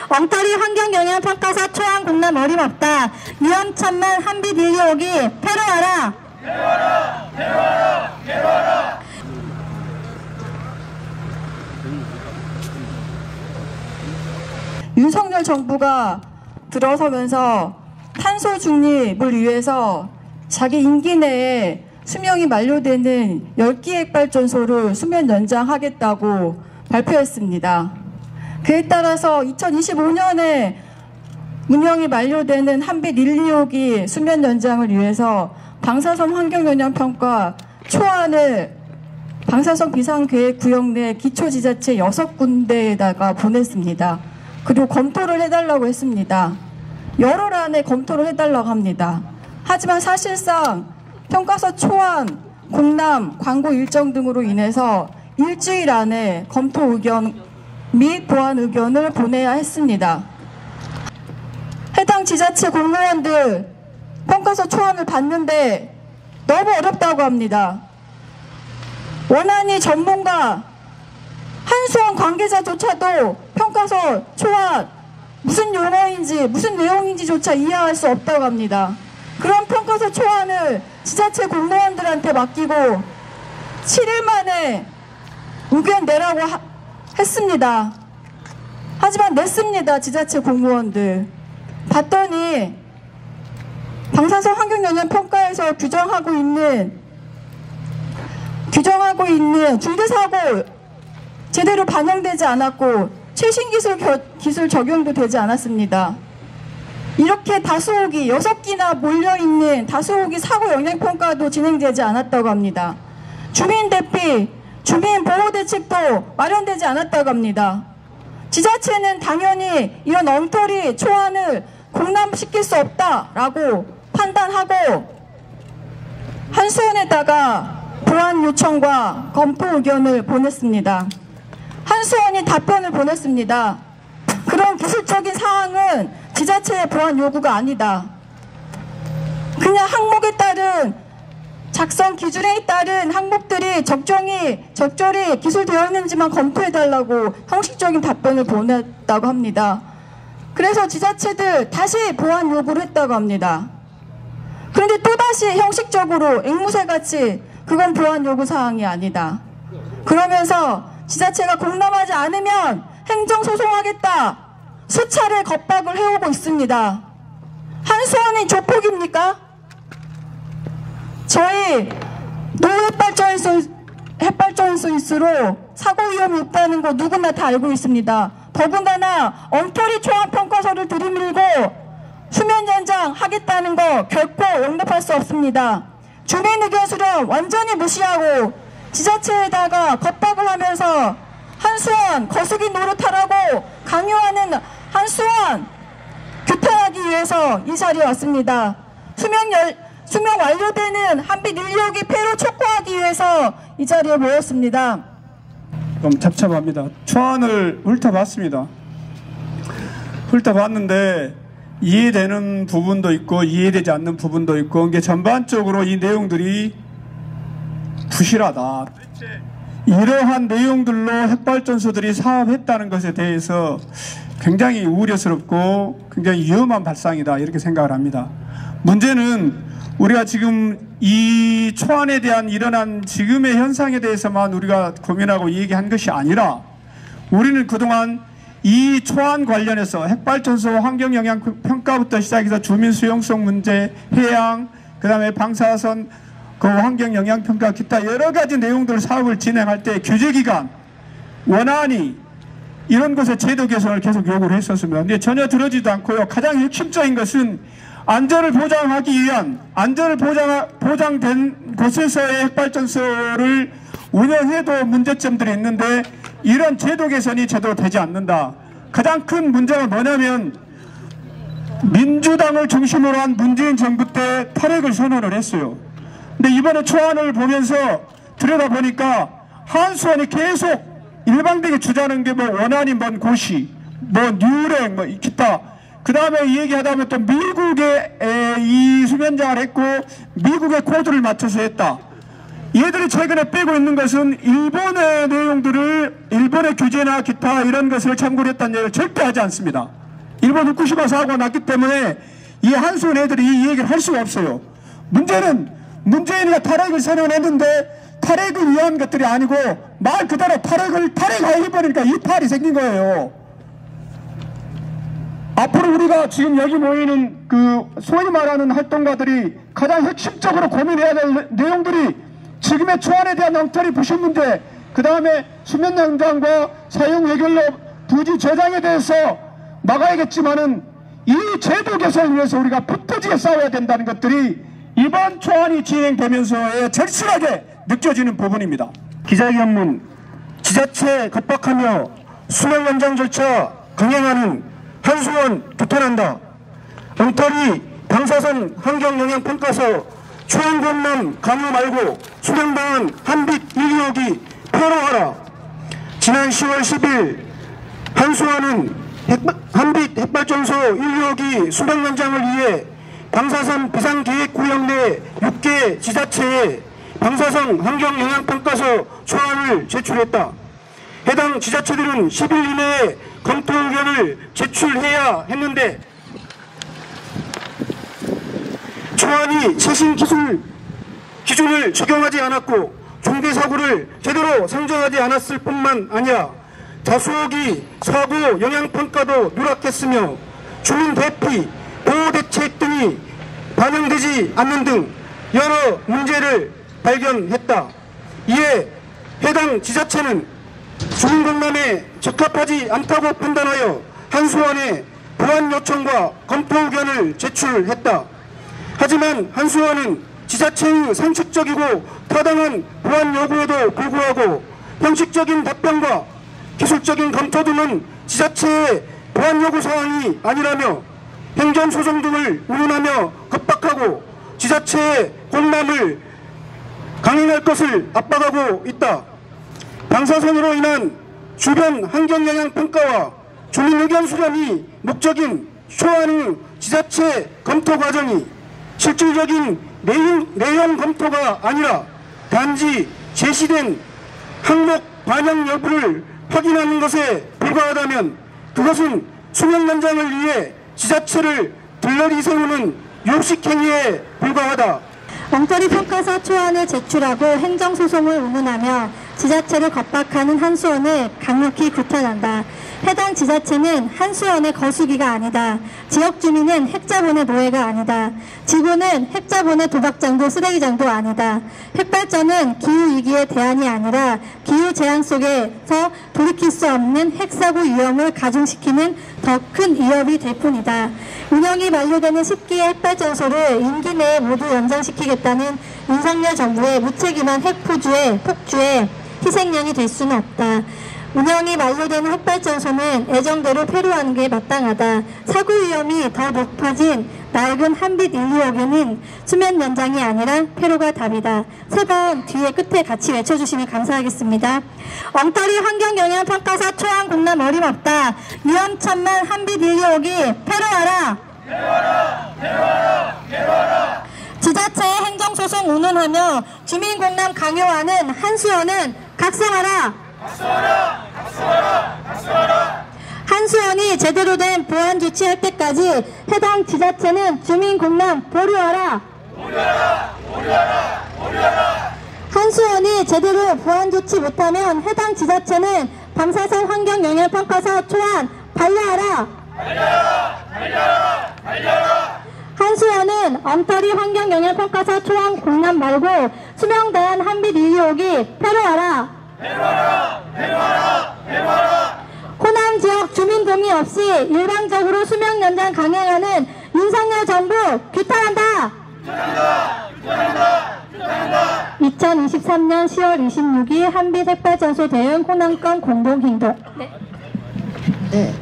엉터리 환경영향평가사 초안 공람 어림없다. 위험천만 한빛 인리오기 패러와라. 패러와라. 패러와라. 패러와라. 윤석열 정부가 들어서면서 탄소 중립을 위해서 자기 임기 내에 수명이 만료되는 10기 핵발전소를 수명 연장하겠다고 발표했습니다. 그에 따라서 2025년에 운영이 만료되는 한빛 1, 2호기 수명 연장을 위해서 방사선 환경영향평가 초안을 방사선 비상계획구역 내 기초지자체 6군데에다가 보냈습니다. 그리고 검토를 해달라고 했습니다. 열흘 안에 검토를 해달라고 합니다. 하지만 사실상 평가서 초안, 공람, 광고 일정 등으로 인해서 일주일 안에 검토 의견 및 보완 의견을 보내야 했습니다. 해당 지자체 공무원들 평가서 초안을 봤는데 너무 어렵다고 합니다. 원안이 전문가, 한수원 관계자조차도 평가서 초안 무슨 용어인지 무슨 내용인지조차 이해할 수 없다고 합니다. 그런 평가서 초안을 지자체 공무원들한테 맡기고 7일 만에 의견 내라고 했습니다. 하지만 냈습니다. 지자체 공무원들. 봤더니 방사선 환경영향평가에서 규정하고 있는 중대사고 제대로 반영되지 않았고 최신 기술 적용도 되지 않았습니다. 이렇게 다수호기 6기나 몰려있는 다수호기 사고 영향평가도 진행되지 않았다고 합니다. 주민 대피, 주민 보호대책도 마련되지 않았다고 합니다. 지자체는 당연히 이런 엉터리 초안을 공람시킬 수 없다라고 판단하고 한수원에다가 보완 요청과 검토 의견을 보냈습니다. 한수원이 답변을 보냈습니다. 그런 기술적인 사항은 지자체의 보완 요구가 아니다. 그냥 항목에 따른 작성 기준에 따른 항목들이 적절히 기술되어 있는지만 검토해달라고 형식적인 답변을 보냈다고 합니다. 그래서 지자체들 다시 보완 요구를 했다고 합니다. 그런데 또다시 형식적으로 앵무새같이 그건 보완 요구 사항이 아니다. 그러면서 지자체가 공람하지 않으면 행정소송하겠다. 수차례 겁박을 해오고 있습니다. 한수원이 조폭입니까? 저희 노햇발전소일수록 사고 위험이 있다는 거 누구나 다 알고 있습니다. 더군다나 엉터리 초안 평가서를 들이밀고 수면 연장 하겠다는 거 결코 용납할 수 없습니다. 주민 의견 수렴 완전히 무시하고 지자체에다가 겁박을 하면서 한수원 거수기 노릇하라고 강요하는 한수원 규탄하기 위해서 이 자리에 왔습니다. 수명 완료되는 한빛 1, 2호기 폐로 촉구하기 위해서 이 자리에 모였습니다. 좀 잡잡합니다. 초안을 훑어봤습니다. 훑어봤는데 이해되는 부분도 있고 이해되지 않는 부분도 있고 이게 전반적으로 이 내용들이 부실하다. 이러한 내용들로 핵발전소들이 사업했다는 것에 대해서 굉장히 우려스럽고 굉장히 위험한 발상이다 이렇게 생각을 합니다. 문제는 우리가 지금 이 초안에 대한 일어난 지금의 현상에 대해서만 우리가 고민하고 얘기한 것이 아니라 우리는 그동안 이 초안 관련해서 핵발전소 환경영향평가부터 시작해서 주민 수용성 문제, 해양, 그 다음에 방사선 그 환경영향평가 기타 여러 가지 내용들 사업을 진행할 때 규제기관, 원안이 이런 것의 제도 개선을 계속 요구를 했었습니다. 근데 전혀 들어지도 않고요. 가장 핵심적인 것은 안전을 보장하기 위한 안전을 보장된 곳에서의 핵발전소를 운영해도 문제점들이 있는데 이런 제도 개선이 제대로 되지 않는다. 가장 큰 문제가 뭐냐면 민주당을 중심으로 한 문재인 정부 때 탈핵을 선언을 했어요. 근데 이번에 초안을 보면서 들여다보니까 한수원이 계속 일방되게 주장하는 게 뭐 원안이 뭔 고시, 뭐 뉴렉, 뭐 기타. 그 다음에 얘기하다 보면 또 미국에 이 수면장을 했고 미국의 코드를 맞춰서 했다. 얘들이 최근에 빼고 있는 것은 일본의 내용들을, 일본의 규제나 기타 이런 것을 참고를 했다는 얘기를 절대 하지 않습니다. 일본 후쿠시마 사고가 났기 때문에 이 한수원 애들이 이 얘기를 할 수가 없어요. 문제는 문재인이가 탈핵을 선언했는데 탈핵을 위한 것들이 아니고 말 그대로 탈핵해버리니까 이 탈이 생긴 거예요. 앞으로 우리가 지금 여기 모이는 그 소위 말하는 활동가들이 가장 핵심적으로 고민해야 될 내용들이 지금의 초안에 대한 엉터리 부실 문제, 그 다음에 수면 연장과 사용 해결로 부지 저장에 대해서 막아야겠지만은 이 제도 개선을 위해서 우리가 붙어지게 싸워야 된다는 것들이 이번 초안이 진행되면서의 절실하게 느껴지는 부분입니다. 기자회견문, 지자체 겁박하며 수면 연장 절차 강행하는 한수원 규탄한다. 엉터리 방사선 환경영향평가서 초안권만 강요 말고 수령당한 한빛 1.25기 폐로하라. 지난 10월 10일 한수원은 한빛 핵발전소 1.25기 수령 연장을 위해 방사선 비상계획구역 내 6개 지자체에 방사선 환경영향평가서 초안을 제출했다. 해당 지자체들은 10일 이내에 검토 의견을 제출해야 했는데 초안이 최신 기준을 적용하지 않았고 중대사고를 제대로 상정하지 않았을 뿐만 아니라 다수호기 사고 영향평가도 누락했으며 주민 대피, 보호대책 등이 반영되지 않는 등 여러 문제를 발견했다. 이에 해당 지자체는 주민공감에 적합하지 않다고 판단하여 한수원에 보완 요청과 검토 의견을 제출했다. 하지만 한수원은 지자체의 상식적이고 타당한 보완 요구에도 불구하고 형식적인 답변과 기술적인 검토 등은 지자체의 보완 요구 사항이 아니라며 행정소송 등을 운운하며 겁박하고 지자체의 공람을 강행할 것을 압박하고 있다. 방사선으로 인한 주변 환경영향평가와 주민의견 수렴이 목적인 초안의 지자체 검토 과정이 실질적인 내용 검토가 아니라 단지 제시된 항목 반영 여부를 확인하는 것에 불과하다면 그것은 수명 연장을 위해 지자체를 들러리 세우는 요식행위에 불과하다. 엉터리 평가서 초안을 제출하고 행정소송을 운운하며 지자체를 겁박하는 한수원을 강력히 규탄한다. 해당 지자체는 한수원의 거수기가 아니다. 지역 주민은 핵자본의 노예가 아니다. 지구는 핵자본의 도박장도 쓰레기장도 아니다. 핵발전은 기후위기의 대안이 아니라 기후재앙 속에서 돌이킬 수 없는 핵사고 위험을 가중시키는 더 큰 위협이 될 뿐이다. 운영이 만료되는 10기의 핵발전소를 임기 내에 모두 연장시키겠다는 윤석열 정부의 무책임한 핵폭주에 희생양이 될 수는 없다. 운영이 만료되는 핵발전소는 예정대로 폐로하는 게 마땅하다. 사고 위험이 더 높아진 낡은 한빛 1.25기는 수면 연장이 아니라 폐로가 답이다. 3번 뒤에 끝에 같이 외쳐주시면 감사하겠습니다. 엉터리 환경영향평가서 초안 공람 어림없다. 위험천만 한빛 1.25기 폐로하라. 지자체의 행정소송 운운하며 주민공람 강요하는 한수원은 각성하라. 한수원이 제대로 된 보완 조치할 때까지 해당 지자체는 주민공람 보류하라. 한수원이 제대로 보완 조치 못하면 해당 지자체는 방사선 환경영향평가서 초안 반려하라. 한수원은 엉터리 환경영향평가서 초안 공람 말고 수명대한 한빛 1.25기 폐로하라. 호남 지역 주민 동의 없이 일방적으로 수명 연장 강행하는 윤석열 정부 규탄한다. 2023년 10월 26일 한빛 핵발전소 대응 호남권 공동행동. 네.